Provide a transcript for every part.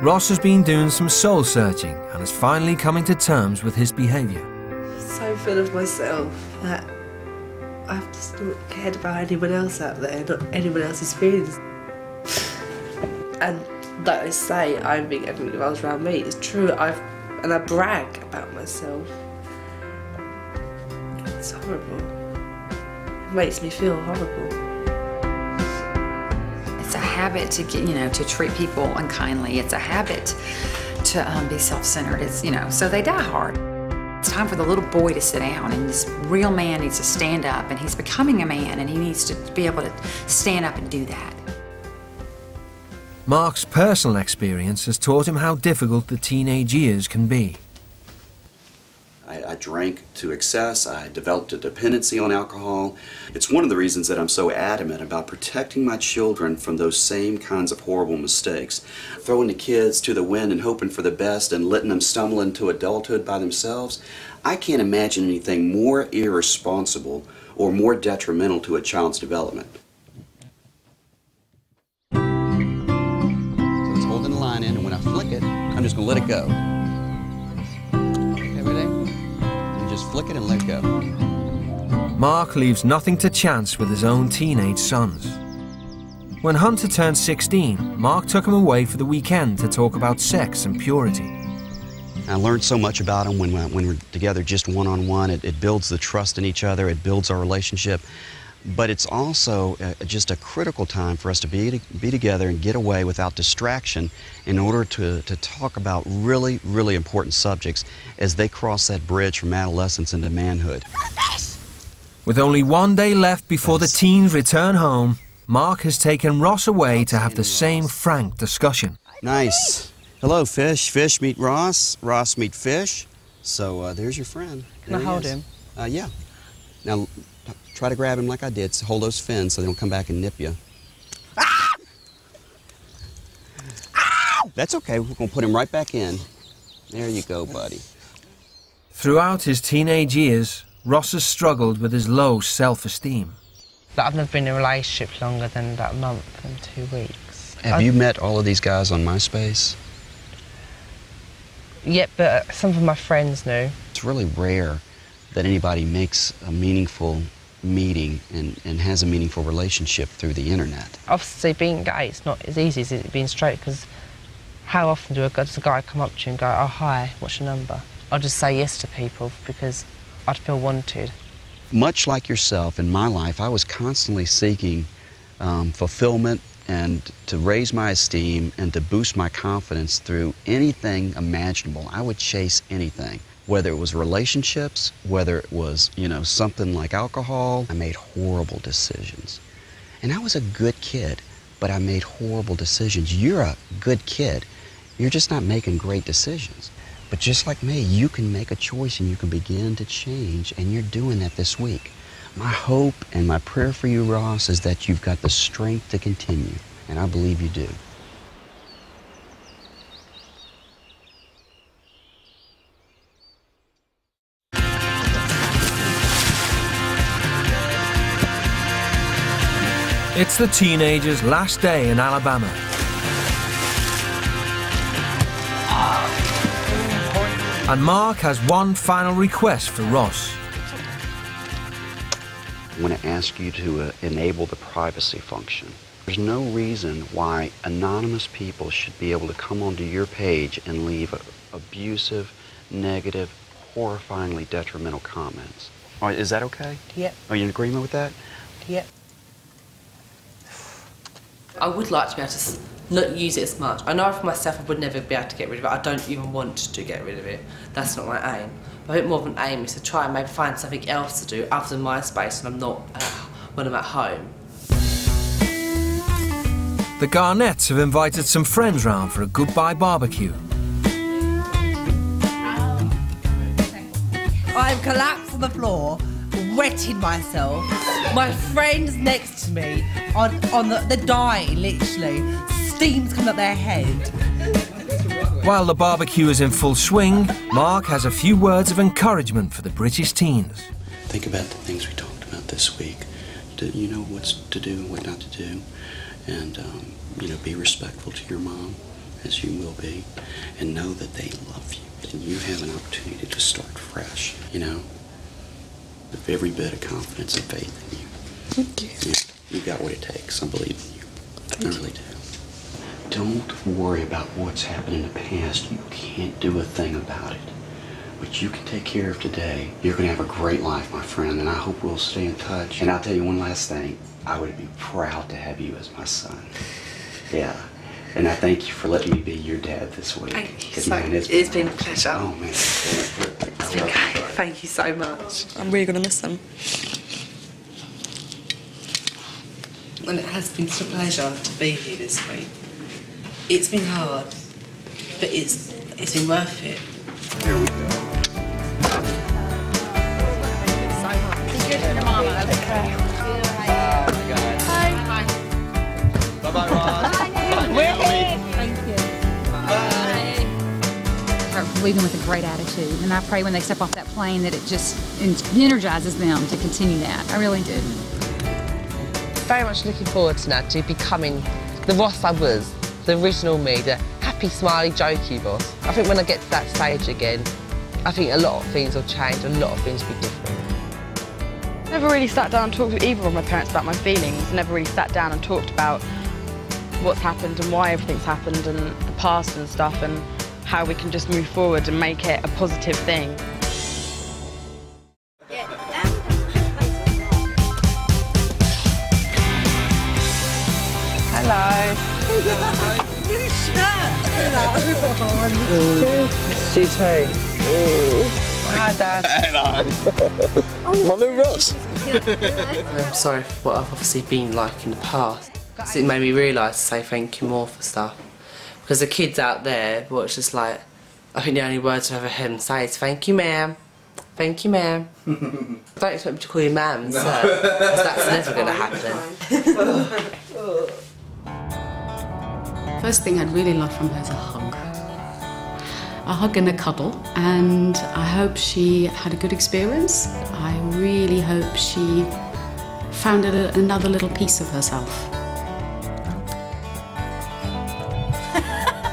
Ross has been doing some soul searching and is finally coming to terms with his behaviour. So full of myself that I've just not cared about anyone else out there, not anyone else's feelings. And like I say, I think everything revolves around me. It's true, and I brag about myself. It's horrible. It makes me feel horrible. It's a habit to get, to treat people unkindly. It's a habit to be self-centered. It's, so they die hard. It's time for the little boy to sit down, and this real man needs to stand up, and he's becoming a man, and he needs to be able to stand up and do that. Mark's personal experience has taught him how difficult the teenage years can be. I drank to excess. I developed a dependency on alcohol. It's one of the reasons that I'm so adamant about protecting my children from those same kinds of horrible mistakes. Throwing the kids to the wind and hoping for the best and letting them stumble into adulthood by themselves. I can't imagine anything more irresponsible or more detrimental to a child's development. So it's holding the line in, and when I flick it, I'm just going to let it go. Just flick it and let it go. Mark leaves nothing to chance with his own teenage sons. When Hunter turned 16, Mark took him away for the weekend to talk about sex and purity. I learned so much about him when we're together just one-on-one. It builds the trust in each other, it builds our relationship. But it's also just a critical time for us to be together and get away without distraction in order to talk about really, really important subjects as they cross that bridge from adolescence into manhood. With only one day left before the teens return home, Mark has taken Ross away to have the same frank discussion. Nice. Hello, Fish. Fish meet Ross. Ross meet Fish. So there's your friend. Can I hold him? Yeah. Now, try to grab him like I did. So hold those fins so they don't come back and nip you. Ah! Ow! That's okay. We're going to put him right back in. There you go, buddy. Throughout his teenage years, Ross has struggled with his low self-esteem. I've never been in a relationship longer than about a month and 2 weeks. Have you met all of these guys on MySpace? Yeah, but some of my friends knew. It's really rare that anybody makes a meaningful meeting and has a meaningful relationship through the internet. Obviously, being gay, it's not as easy as it being straight, because how often does a guy come up to you and go, oh, hi, what's your number? I'll just say yes to people because I'd feel wanted. Much like yourself, in my life, I was constantly seeking fulfillment and to raise my esteem and to boost my confidence through anything imaginable. I would chase anything. Whether it was relationships, whether it was, something like alcohol. I made horrible decisions. And I was a good kid, but I made horrible decisions. You're a good kid. You're just not making great decisions. But just like me, you can make a choice and you can begin to change, and you're doing that this week. My hope and my prayer for you, Ross, is that you've got the strength to continue, and I believe you do. It's the teenager's last day in Alabama. And Mark has one final request for Ross. I want to ask you to enable the privacy function. There's no reason why anonymous people should be able to come onto your page and leave abusive, negative, horrifyingly detrimental comments. All right, is that okay? Yep. Are you in agreement with that? Yep. I would like to be able to not use it as much. I know for myself I would never be able to get rid of it. I don't even want to get rid of it. That's not my aim. But I think more of an aim is to try and maybe find something else to do other than MySpace when I'm not, when I'm at home. The Garnetts have invited some friends round for a goodbye barbecue. I'm collapsed on the floor, wetting myself. My friend's next to me, they're dying, literally. Steam's coming up their head. While the barbecue is in full swing, Mark has a few words of encouragement for the British teens. Think about the things we talked about this week. You know what's to do and what not to do. And, be respectful to your mom as you will be, and know that they love you, and you have an opportunity to start fresh, you know, with every bit of confidence and faith in you. Thank you. Yeah, you got what it takes. I believe in you. I really do. Don't worry about what's happened in the past. You can't do a thing about it. But you can take care of today. You're going to have a great life, my friend, and I hope we'll stay in touch. And I'll tell you one last thing. I would be proud to have you as my son. Yeah. And I thank you for letting me be your dad this week. Thank you so much. It's been a pleasure. Oh, man. It's been great. Thank you so much. I'm really going to miss them. And it has been such a pleasure to be here this week. It's been hard, but it's been worth it. Here we go. Bye-bye, Ross. Thank you. Bye. Leaving with a great attitude, and I pray when they step off that plane that it just energizes them to continue that. I really do. Very much looking forward to now to becoming the Ross I was, the original me, the happy, smiley, jokey Ross. I think when I get to that stage again, I think a lot of things will change, a lot of things will be different. Never really sat down and talked with either of my parents about my feelings. Never really sat down and talked about what's happened and why everything's happened and the past and stuff and how we can just move forward and make it a positive thing. Hello. New shirt. You too. Hi, Dad. Hello. My new Ross. I'm sorry for what I've obviously been like in the past. So it made me realise to say thank you more for stuff. Because the kids out there, well, it's just like, I think the only words I've ever heard them say is thank you, ma'am. Thank you, ma'am. Don't expect me to call you ma'am and sir, because that's never going to happen. First thing I'd really love from her is a hug. A hug and a cuddle, and I hope she had a good experience. I really hope she found another little piece of herself.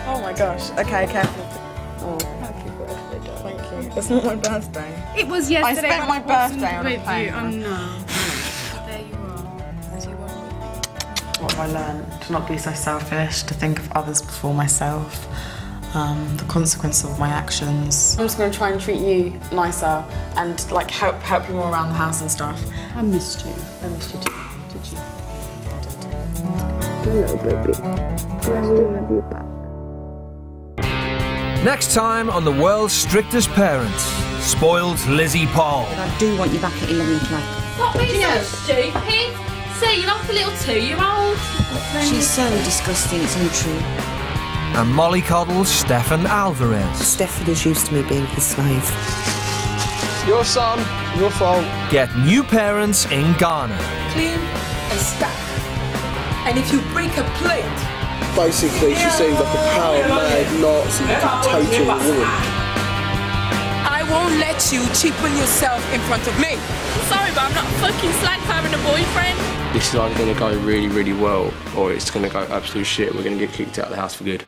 Oh my gosh. Okay, careful. Oh, happy birthday, darling. Thank you. It's not my birthday. It was yesterday. I spent my birthday on a plane. Oh no. There you are. As you were. What have I learned? To not be so selfish, to think of others before myself, the consequences of my actions. I'm just going to try and treat you nicer and like help you more around the house and stuff. I missed you. I missed you too. Did you? Hello, baby. Glad to have you back. Next time on the world's strictest parents, spoiled Lizzie Paul. I do want you back at 11 o'clock. Stop being so stupid! See, you're like a little 2-year-old. She's so disgusting, it's untrue. And mollycoddles Stefan Alvarez. Stefan is used to me being his slave. Your son, your fault. Get new parents in Ghana. Clean and stack. And if you break a plate... Basically, she seems like a power-mad Nazi dictator woman. I won't let you cheapen yourself in front of me. Sorry, but I'm not fucking slag having a boyfriend. This is either going to go really, really well, or it's going to go absolute shit. We're going to get kicked out of the house for good.